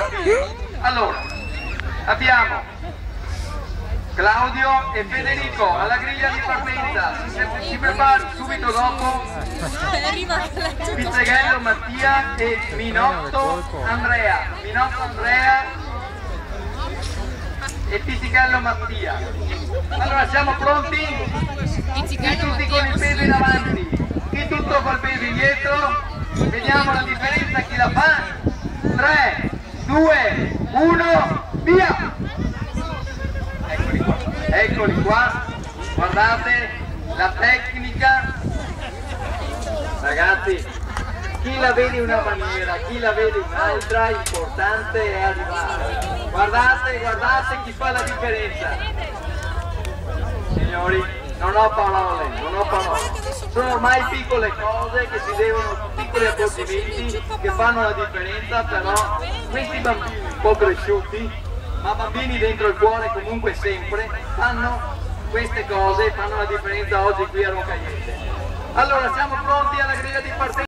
bambini. Allora, abbiamo Claudio e Federico alla griglia di partenza, si prepara subito dopo Pizzeghello Mattia e Minotto Andrea e Pizzeghello Mattia. Allora, siamo pronti? Chi tutti con il peso in avanti, chi tutto col peso indietro, vediamo la differenza, chi la fa. 3, 2, 1, via! Eccoli qua, guardate la tecnica, ragazzi, chi la vede in una maniera, chi la vede in un'altra, importante è arrivare. Guardate chi fa la differenza. Signori, non ho parole, sono ormai piccole cose che si devono, piccoli accorgimenti che fanno la differenza, però questi bambini un po' cresciuti, ma bambini dentro il cuore comunque sempre, fanno queste cose, fanno la differenza oggi qui a Roccaiese. Allora, siamo pronti alla griglia di partenza.